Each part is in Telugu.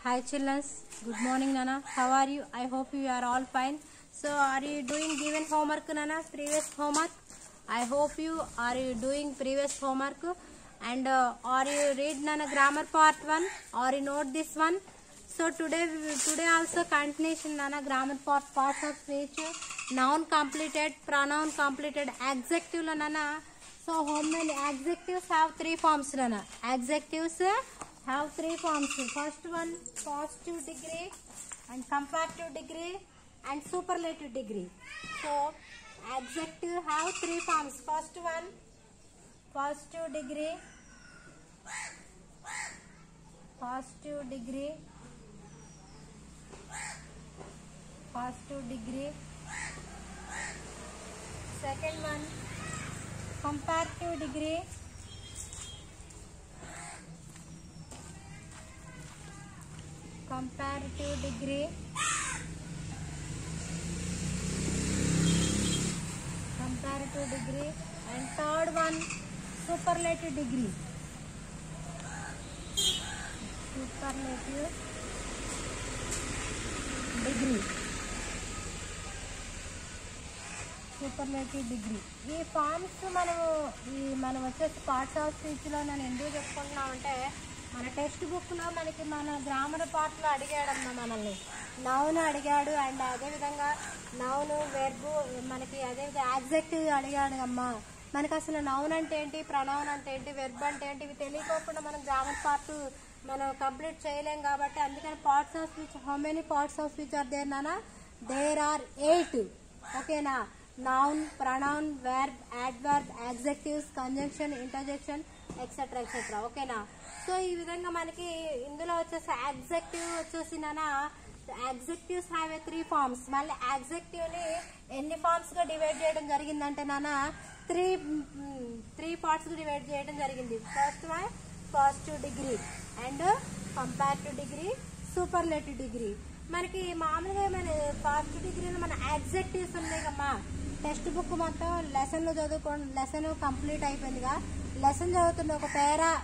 Hi children, good morning Nana. How are you? I hope you are all fine. So are you doing given homework Nana? Previous homework? I hope you are doing previous homework and are you read Nana grammar part 1 or you note this one? So today also continuation Nana grammar parts of speech, noun completed, pronoun completed, adjective Nana. So how many adjectives have three forms Nana? Adjectives have three forms. First one positive degree and comparative degree and superlative degree. So adjective have three forms. First one positive degree, positive degree, positive degree. Second one comparative degree, comparative degree, comparative degree, and third one superlative degree, superlative degree, superlative degree. ఈ ఫార్మ్స్ మనం వచ్చేసి పార్ట్స్ ఆఫ్ స్పీచ్లో నేను ఎందుకు చెప్పుకుంటున్నామంటే మన టెక్స్ట్ బుక్లో మన గ్రామర్ పార్ట్లో అడిగాడమ్మా మనల్ని. నౌన్ అడిగాడు అండ్ అదేవిధంగా నౌన్ వెర్బు మనకి అదేవిధంగా యాడ్జెక్టివ్ అడిగాడు అమ్మా. మనకు అసలు నౌన్ అంటే ఏంటి, ప్రొనౌన్ అంటే ఏంటి, వెర్బ్ అంటే ఏంటి ఇవి తెలియకోకుండా మనం గ్రామర్ పార్ట్ మనం కంప్లీట్ చేయలేం. కాబట్టి అందుకని parts of speech, how many parts of speech are there నానా? There are 8. ఓకేనా? Noun, pronoun, verb, adverb, adjectives, conjunction, interjection, etcetera etcetera. ఓకేనా? సో ఈ విధంగా మనకి ఇందులో వచ్చేసి యాడ్జెక్టివ్ వచ్చేసి నానా యాడ్జెక్టివ్స్ హ్యావ్ ఏ 3 ఫార్మ్స్. మళ్ళీ యాడ్జెక్టివ్ని ఎన్ని ఫార్మ్స్గా డివైడ్ చేయడం జరిగిందంటే నానా 3 పార్ట్స్గా డివైడ్ చేయడం జరిగింది. First one positive degree and comparative degree, superlative degree. మనకి మామూలుగా మన పాజిటివ్ డిగ్రీలో మన యాడ్జెక్టివ్స్ ఉన్నాయి కమ్మా. టెక్స్ట్ బుక్ మొత్తం లెసన్లు లెసన్ కంప్లీట్ అయిపోయిందిగా. లెసన్ చదువుతుండే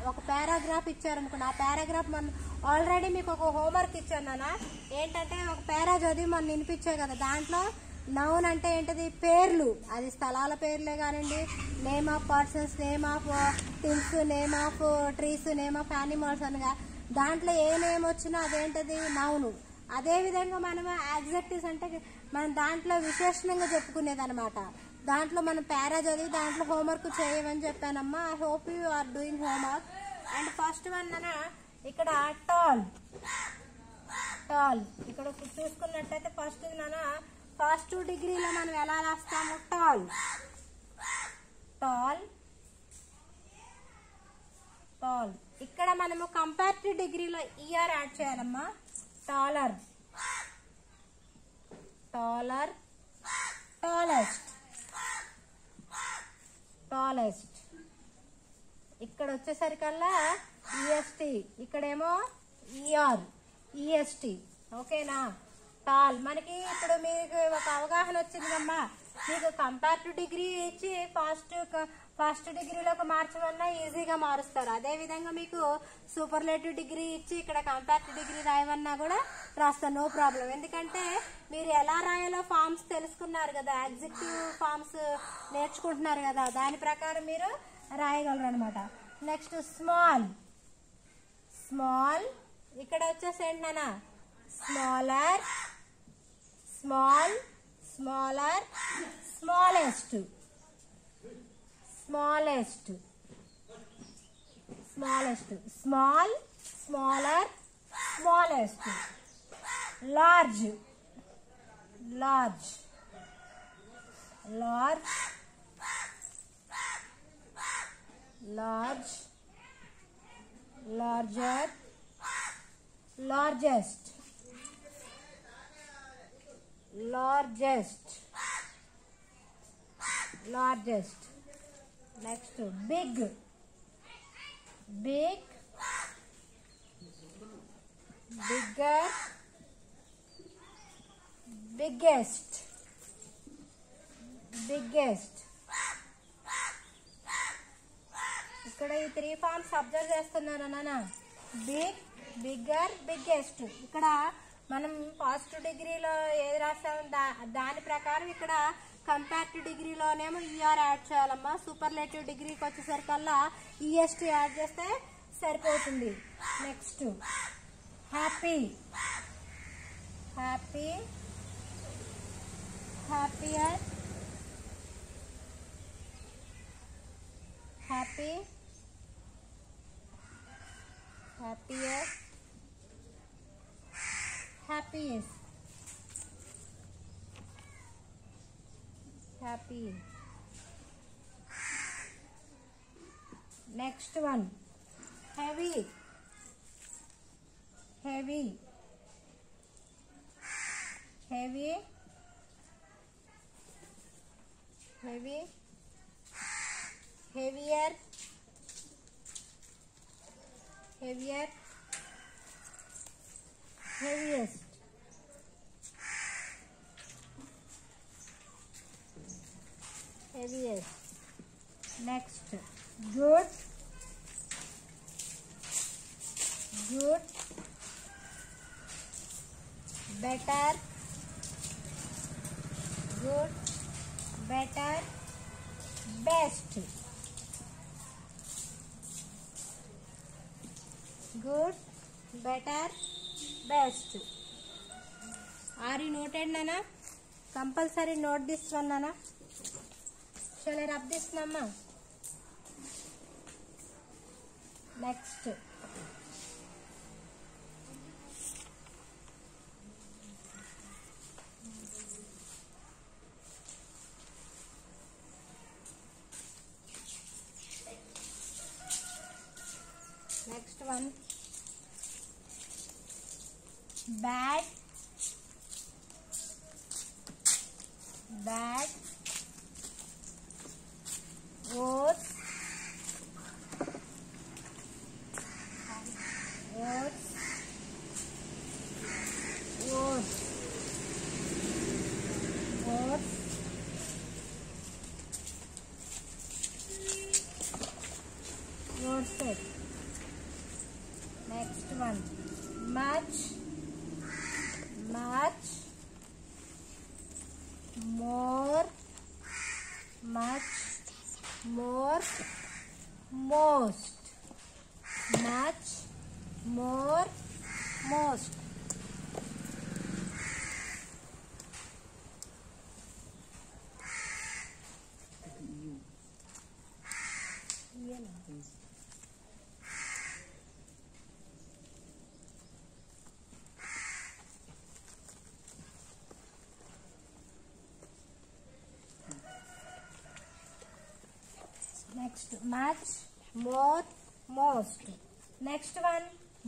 ఒక పారాగ్రాఫ్ ఇచ్చారనుకోండి. ఆ పారాగ్రాఫ్ మనం ఆల్రెడీ మీకు ఒక హోంవర్క్ ఇచ్చాను నాన్న. ఏంటంటే ఒక పారా చదివి మనం వినిపించాయి కదా. దాంట్లో నౌన్ అంటే ఏంటది? పేర్లు. అది స్థలాల పేర్లే కానివ్వండి, name of persons, name of things, name of trees, name of animals అనగా దాంట్లో ఏ నేమ్ వచ్చినా అదేంటది? నౌను. అదేవిధంగా మనం యాడ్జెక్టివ్స్ అంటే మనం దాంట్లో విశేషణంగా చెప్పుకునేది అనమాట. దాంట్లో మనం పారా చదివి దాంట్లో హోంవర్క్ చేయమని చెప్పానమ్మా. I hope you are doing homework. And first one అన్న ఇక్కడ టాల్. టాల్ ఇక్కడ చూసుకున్నట్టయితే ఫస్ట్ నాన్న పాజిటివ్ డిగ్రీలో మనం ఎలా రాస్తాము? Tall, tall, tall. ఇక్కడ మనము కంపారిటివ్ డిగ్రీలో ఈఆర్ యాడ్ చేయాలమ్మా. Taller, taller, tallest, tallest. ఇక్కడ వచ్చేసరికల్లా ఈఎస్టీ, ఇక్కడేమో ఈఆర్, ఈఎస్టీ. ఓకేనా? టాల్. మనకి ఇప్పుడు మీకు ఒక అవగాహన వచ్చిందమ్మా. మీకు కంపారిటివ్ డిగ్రీ ఇచ్చి ఫస్ట్ డిగ్రీలోకి మార్చమన్నా ఈజీగా మారుస్తారు. అదేవిధంగా మీకు సూపర్లేటివ్ డిగ్రీ ఇచ్చి ఇక్కడ కంపారిటివ్ డిగ్రీ రాయమన్నా కూడా రాస్తారు, నో ప్రాబ్లం. ఎందుకంటే మీరు ఎలా రాయాలో ఫార్మ్స్ తెలుసుకున్నారు కదా, యాడ్జెక్టివ్ ఫార్మ్స్ నేర్చుకుంటున్నారు కదా, దాని ప్రకారం మీరు రాయగలరు అనమాట. Next small. స్మాల్ ఇక్కడ వచ్చేసి ఏంటన్నా? Smaller, small, smaller, smallest, smallest, smallest, small, smaller, smallest. Large, large, large, large, larger, largest, largest, largest. Next big, big, bigger, biggest, biggest. ఇక్కడ ఈ 3 ఫార్మ్స్ అబ్జర్వ్ చేస్తున్నారా నాన్న? Big, bigger, biggest. ఇక్కడ మనం పాజిటివ్ డిగ్రీలో ఏది రాసాము దాని ప్రకారం ఇక్కడ కంపారిటివ్ డిగ్రీలోనేమో ఈఆర్ యాడ్ చేయాలమ్మా. సూపర్లేటివ్ డిగ్రీకి వచ్చేసరికల్లా ఈఎస్టీ యాడ్ చేస్తే సరిపోతుంది. Next happy, happy, happier, happy, happier, happiest, happy. Next one heavy, heavy, heavy, heavy, heavier, heavier, heaviest, heaviest. Next good, good, better, good, better, best, good, better, best. Are you noted, Nana? Compulsory note this one, Nana. Shall I rub this, Mama? Next. Next one, bad, bad, worse, worse, worse, worse, worse. Next one, much, much, more, much, more, most, much, more, most. Next, much, more, most. Next one,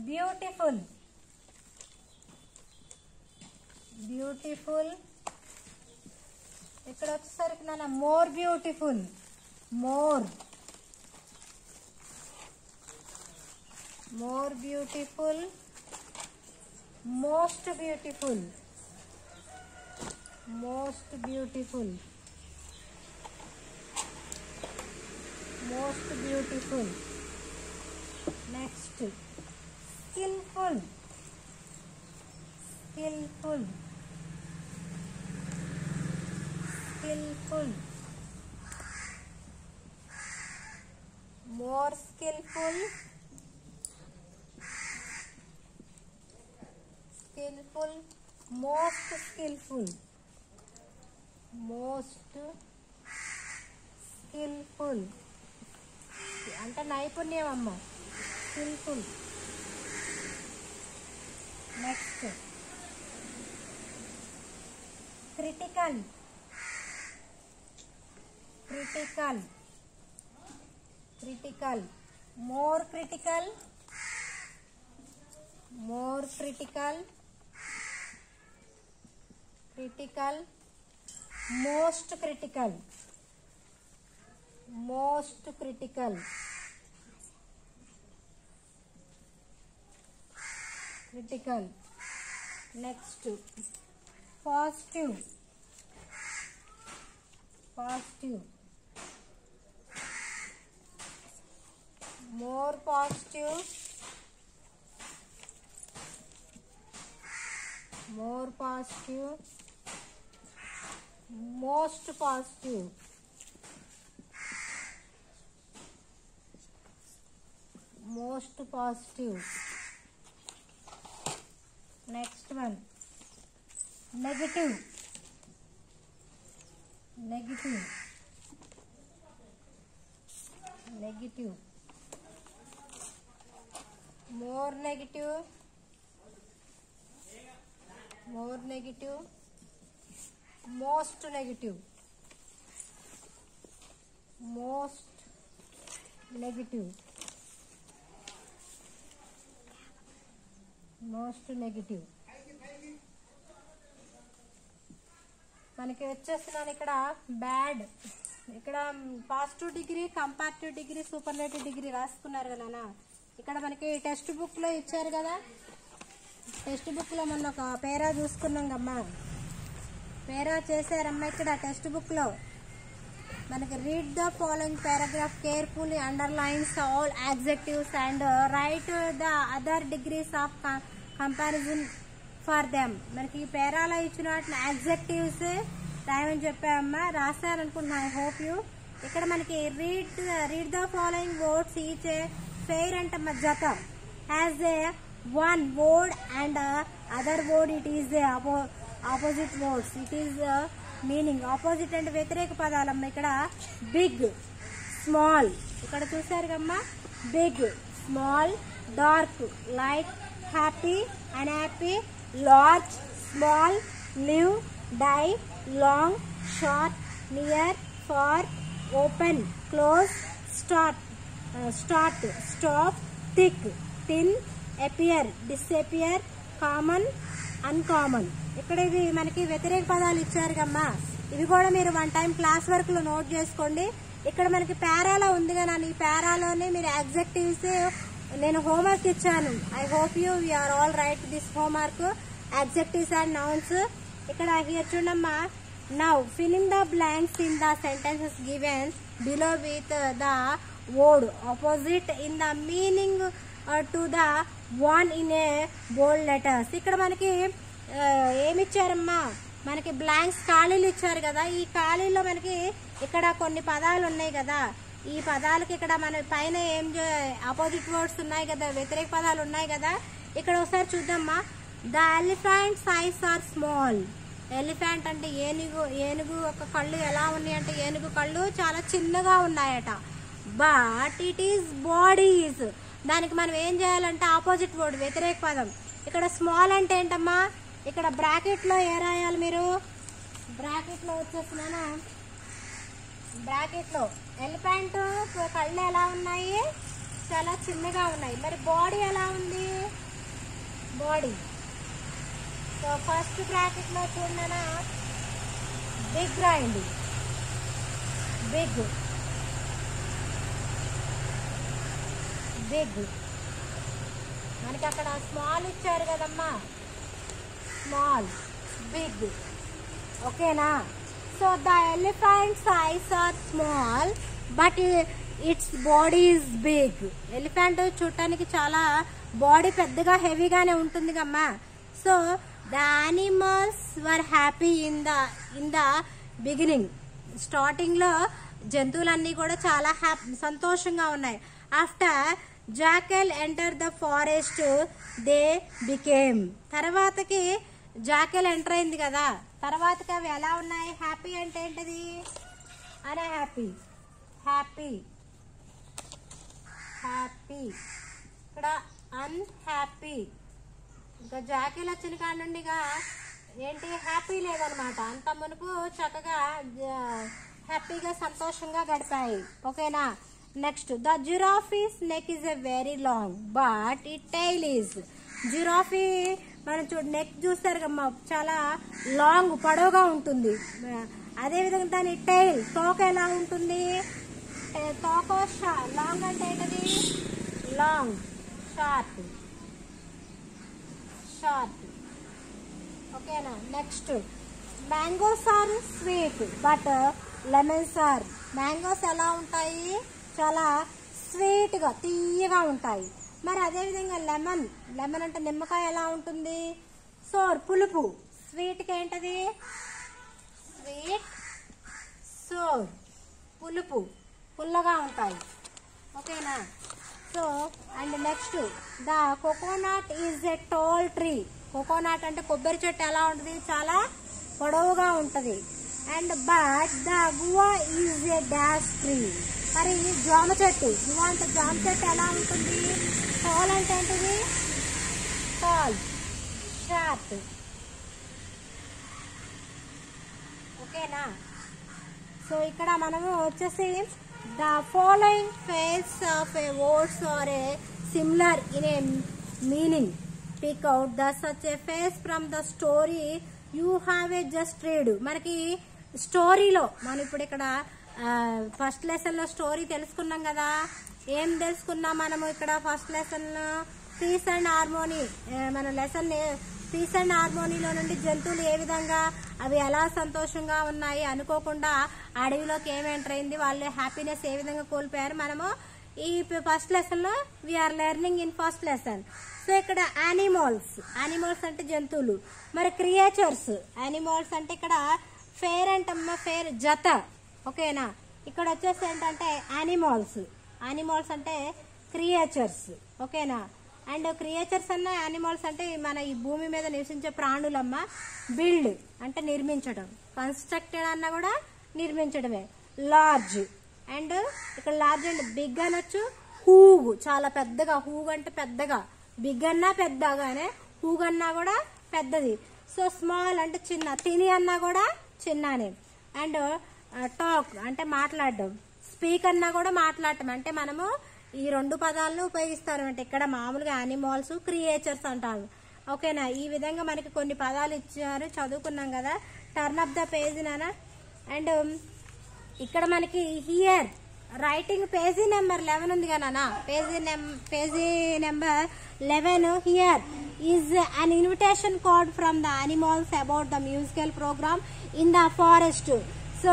beautiful, beautiful. ఇక్కడ వచ్చేసరికి నాన్న more beautiful, more, more beautiful, most beautiful, most beautiful, most beautiful. Next, skillful, skillful, skillful, more skillful, skillful, most skillful, most skillful. అంటే నైపుణ్యం అమ్మ, skilful. Next critical, critical, critical, more critical, more critical, critical, most critical, most critical, critical. Next, positive, positive, more positive, more positive, most positive, most positive. Next one, negative, negative, negative, more negative, more negative, most negative, most negative, most negative. మనకి వచ్చేస్తున్నాను ఇక్కడ బ్యాడ్. ఇక్కడ positive degree, comparative degree, superlative degree రాసుకున్నారు కదా. ఇక్కడ మనకి టెక్స్ట్ బుక్ లో ఇచ్చారు కదా. టెక్స్ట్ బుక్ లో మొన్న ఒక పేరా చూసుకున్నాం కమ్మా. పేరా చేశారమ్మా ఇక్కడ టెక్స్ట్ బుక్ లో మనకి read the following paragraph carefully, underlines all adjectives and right the other degrees of comparison for them. మనకి ఈ పేరాలో ఇచ్చిన వాటిని adjectives రాయమని చెప్పామమ్మా. రాశారనుకుంటున్నా, ఐ హోప్ యూ. ఇక్కడ మనకి read the following words each fair అంటే జత has a one word and other word it is opposite words. It is meaning opposite and వ్యతిరేక పదాలమ్మ. ఇక్కడ బిగ్, స్మాల్ ఇక్కడ చూసారు కమ్మా. Big, small, dark, light, happy, unhappy, large, small, live, die, long, short, near, far, open, close, start, stop, thick, thin, appear, disappear, common, uncommon. ఇక్కడ ఇది మనకి వ్యతిరేక పదాలు ఇచ్చారు కమ్మా. ఇవి కూడా మీరు వన్ టైం క్లాస్ వర్క్ లో నోట్ చేసుకోండి. ఇక్కడ మనకి పారాలో ఉంది కదా, ఈ పారాలోనే మీరు adjectives నేను హోంవర్క్ ఇచ్చాను. I hope you are all right this homework. adjectives and nouns. ఇక్కడ హియర్ చూడమ్మా. Now filling the blanks in the sentences given below with the word opposite in the meaning to the one in a bold letters. ఇక్కడ మనకి ఏమిచ్చారమ్మా, మనకి బ్లాంక్స్ ఖాళీలు ఇచ్చారు కదా. ఈ ఖాళీలో మనకి ఇక్కడ కొన్ని పదాలు ఉన్నాయి కదా. ఈ పదాలకి ఇక్కడ మన పైన ఆపోజిట్ వర్డ్స్ ఉన్నాయి కదా, వ్యతిరేక పదాలు ఉన్నాయి కదా. ఇక్కడ ఒకసారి చూద్దామా. The elephants eyes are small. Elephant అంటే ఏనుగు. ఏనుగు ఒక కళ్ళు ఎలా ఉన్నాయి అంటే ఏనుగు కళ్ళు చాలా చిన్నగా ఉన్నాయట. But it is bodies. దానికి మనం ఏం చేయాలంటే ఆపోజిట్ వర్డ్, వ్యతిరేక పదం. ఇక్కడ స్మాల్ అంటే ఏంటమ్మా, ఇక్కడ బ్రాకెట్ లో ఏ రాయాలి మీరు, బ్రాకెట్ లో వచ్చేస్తున్నానా. బ్రాకెట్ లో ఎలిఫెంట్ కళ్ళు ఎలా ఉన్నాయి, చాలా చిన్నగా ఉన్నాయి. మరి బాడీ ఎలా ఉంది, బాడీ. సో ఫస్ట్ బ్రాకెట్ లో చూడనా, బిగ్ రాయండి. Big, big. మనకి అక్కడ స్మాల్ ఇచ్చారు కదమ్మా, స్మాల్, బిగ్. ఓకేనా. So the elephants eyes are small but its body is big. Elephant చూడటానికి చాలా బాడీ పెద్దగా హెవీగానే ఉంటుంది కమ్మా. So the animals were happy in the beginning. Starting లో జంతువులన్నీ కూడా చాలా సంతోషంగా ఉన్నాయి. After jackal enter the forest they became. తర్వాతకి జాకెల్ ఎంటర్ అయింది కదా, తర్వాతకి అవి ఎలా ఉన్నాయి, హ్యాపీ అంటే ఏంటది, అనే హ్యాపీ, హ్యాపీ, హ్యాపీ. ఇక్కడ అన్హ్యాపీ. ఇంకా జాకెల్ వచ్చిన కాడ నుండి ఏంటి, హ్యాపీ లేదనమాట. అంత మునుపు చక్కగా హ్యాపీగా సంతోషంగా గడిపాయి. ఓకేనా. Next, the giraffes neck is a very long but it tail is. Giraffe మనం నెక్ చూస్తారు కమ్మా, చాలా లాంగ్, పొడవుగా ఉంటుంది. అదేవిధంగా దాని టైల్, తోక ఎలా ఉంటుంది, తోక లాంగ్ అంటే ఏంటది, లాంగ్, షార్ట్, షార్ట్. ఓకేనా. Next, mangoes are sweet but lemons are. Mangoes ఎలా ఉంటాయి, చాలా స్వీట్గా, తీయగా ఉంటాయి. మరి అదేవిధంగా లెమన్, లెమన్ అంటే నిమ్మకాయ ఎలా ఉంటుంది, సోర్ పులుపు, స్వీట్కి ఏంటది స్వీట్, సోర్ పులుపు, పుల్లగా ఉంటాయి. ఓకేనా. So and next the coconut is a tall tree. Coconut అంటే కొబ్బరి చెట్టు ఎలా ఉంటుంది, చాలా పొడవుగా ఉంటుంది. And but the guava is a dash tree. మరి జామ చెట్టు, గువా అంటే జామ చెట్టు ఎలా ఉంటుంది, టాల్ అంటే ఏంటిది టాల్, షార్ట్. ఓకేనా. సో ఇక్కడ మనము వచ్చేసి the following face of a words are a similar in a meaning. Pick out the such a face from the story you have a just read. మనకి స్టోరీలో మనం ఇప్పుడు ఇక్కడ ఫస్ట్ లెసన్ లో స్టోరీ తెలుసుకున్నాం కదా. ఏం తెలుసుకున్నాం మనము ఇక్కడ ఫస్ట్ లెసన్ లో పీస్ అండ్ హార్మోనీ. మన లెసన్ పీస్ అండ్ హార్మోనీలో నుండి జంతువులు ఏ విధంగా అవి ఎలా సంతోషంగా ఉన్నాయి అనుకోకుండా అడవిలోకి ఏం ఎంటర్ అయింది, వాళ్ళు హ్యాపీనెస్ ఏ విధంగా కోల్పోయారు మనము ఈ ఫస్ట్ లెసన్ లో we're learning in first lesson. So ఇక్కడ యానిమల్స్, యానిమల్స్ అంటే జంతువులు. మరి క్రియేచర్స్, యానిమల్స్ అంటే ఇక్కడ ఫేర్ అంటమ్మా, ఫేర్ జత. ఓకేనా. ఇక్కడ వచ్చేసి ఏంటంటే యానిమల్స్, యానిమల్స్ అంటే క్రియేచర్స్. ఓకేనా. అండ్ క్రియేచర్స్ అన్న యానిమల్స్ అంటే మన ఈ భూమి మీద నివసించే ప్రాణులమ్మ. బిల్డ్ అంటే నిర్మించడం, కన్స్ట్రక్టెడ్ అన్న కూడా నిర్మించడమే. లార్జ్ అండ్ ఇక్కడ లార్జ్ అండ్ బిగ్ అనొచ్చు. హూగ్ చాలా పెద్దగా, హూగ్ అంటే పెద్దగా, బిగ్ అన్నా పెద్దగానే, హూగ్ అన్నా కూడా పెద్దది. సో స్మాల్ అంటే చిన్న, తిని అన్నా కూడా చిన్ననే. అండ్ టాక్ అంటే మాట్లాడడం, స్పీక్ అన్నా కూడా మాట్లాడటం. అంటే మనము ఈ రెండు పదాలను ఉపయోగిస్తారు అంటే ఇక్కడ మామూలుగా యానిమల్స్, క్రియేచర్స్ అంటారు. ఓకేనా. ఈ విధంగా మనకి కొన్ని పదాలు ఇచ్చారు, చదువుకున్నాం కదా. టర్న్ అప్ ద పేజీ నానా. అండ్ ఇక్కడ మనకి హియర్ రైటింగ్ పేజీ నెంబర్ 11 ఉంది కదా. Page number 11. Here is an invitation card from the animals about the musical program in the forest. So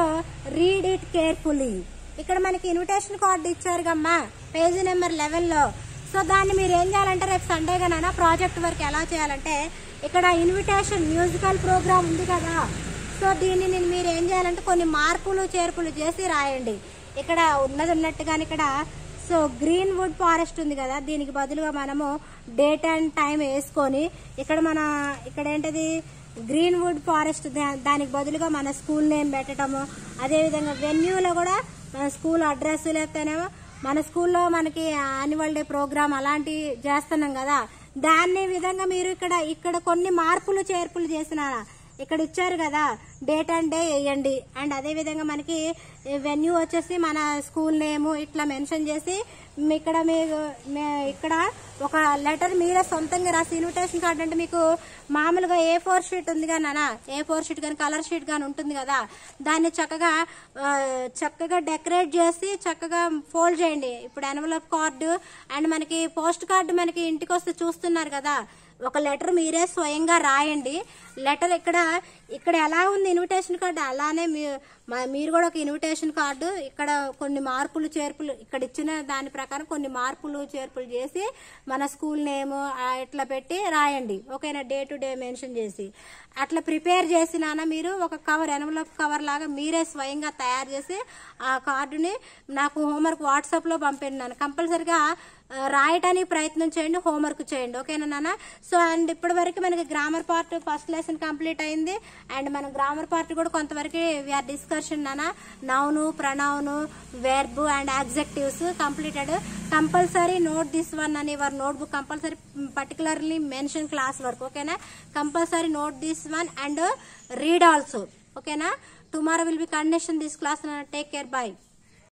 read it carefully. ఇక్కడ మనకి ఇన్విటేషన్ కార్డు ఇచ్చారు కమ్మా పేజీ నెంబర్ 11 లో. సో దాన్ని మీరు ఏం చేయాలంటే రేపు సండే గానా ప్రాజెక్ట్ వర్క్ ఎలా చేయాలంటే ఇక్కడ ఇన్విటేషన్ మ్యూజికల్ ప్రోగ్రామ్ ఉంది కదా. సో దీన్ని మీరు ఏం చేయాలంటే కొన్ని మార్పులు చేర్పులు చేసి రాయండి. ఇక్కడ ఉన్నట్టుగానే ఇక్కడ సో గ్రీన్ వుడ్ ఫారెస్ట్ ఉంది కదా, దీనికి బదులుగా మనము డేట్ అండ్ టైం వేసుకొని ఇక్కడ ఏంటది గ్రీన్ వుడ్ ఫారెస్ట్, దానికి బదులుగా మన స్కూల్ నేమ్ పెట్టడము. అదేవిధంగా వెన్యూలో కూడా మన స్కూల్ అడ్రస్, లేకపోతేనేమో మన స్కూల్లో మనకి యాన్యువల్ డే ప్రోగ్రామ్ అలాంటివి చేస్తున్నాం కదా, దాన్ని విధంగా మీరు ఇక్కడ కొన్ని మార్పులు చేర్పులు చేసినారా ఇక్కడ ఇచ్చారు కదా. డేట్ అండ్ డే వేయండి. అండ్ అదే విధంగా మనకి వెన్యూ వచ్చేసి మన స్కూల్ నేమ్ ఇట్లా మెన్షన్ చేసి ఇక్కడ ఒక లెటర్ మీరే సొంతంగా రాసి, ఇన్విటేషన్ కార్డు అంటే మీకు మామూలుగా A4 షీట్ ఉంది కదా నాన్న, A4 షీట్ కానీ కలర్ షీట్ కానీ ఉంటుంది కదా, దాన్ని చక్కగా డెకరేట్ చేసి చక్కగా ఫోల్డ్ చేయండి. ఇప్పుడు ఎన్వలప్ కార్డు అండ్ మనకి పోస్ట్ కార్డు మనకి ఇంటికి వస్తే చూస్తున్నారు కదా, ఒక లెటర్ మీరే స్వయంగా రాయండి. లెటర్ ఇక్కడ ఎలా ఉంది ఇన్విటేషన్ కార్డు అలానే మీరు కూడా ఒక ఇన్విటేషన్ కార్డు ఇక్కడ కొన్ని మార్పులు చేర్పులు ఇక్కడ ఇచ్చిన దాని ప్రకారం కొన్ని మార్పులు చేర్పులు చేసి మన స్కూల్ నేమ్ ఇట్లా పెట్టి రాయండి. ఓకేనా. డే టు డే మెన్షన్ చేసి అట్లా ప్రిపేర్ చేసినా మీరు ఒక కవర్, ఎన్వలప్ కవర్ లాగా మీరే స్వయంగా తయారు చేసి ఆ కార్డుని నాకు హోంవర్క్ వాట్సాప్లో పంపించాను. కంపల్సరిగా రాయటానికి ప్రయత్నం చేయండి, హోంవర్క్ చేయండి. ఓకేనా నాన్న. సో అండ్ ఇప్పటి వరకు మనకి grammar part first lesson complete అయింది. అండ్ మనం గ్రామర్ పార్ట్ కూడా కొంతవరకు వీఆర్ డిస్కషన్ నాన్న. Noun, pronoun, verb and adjectives completed. Compulsory note this one అని your notebook. Compulsory particularly mention class work. ఓకేనా. Compulsory note this one and read also. Okay na. Tomorrow will be continuation this class. Take care. Bye.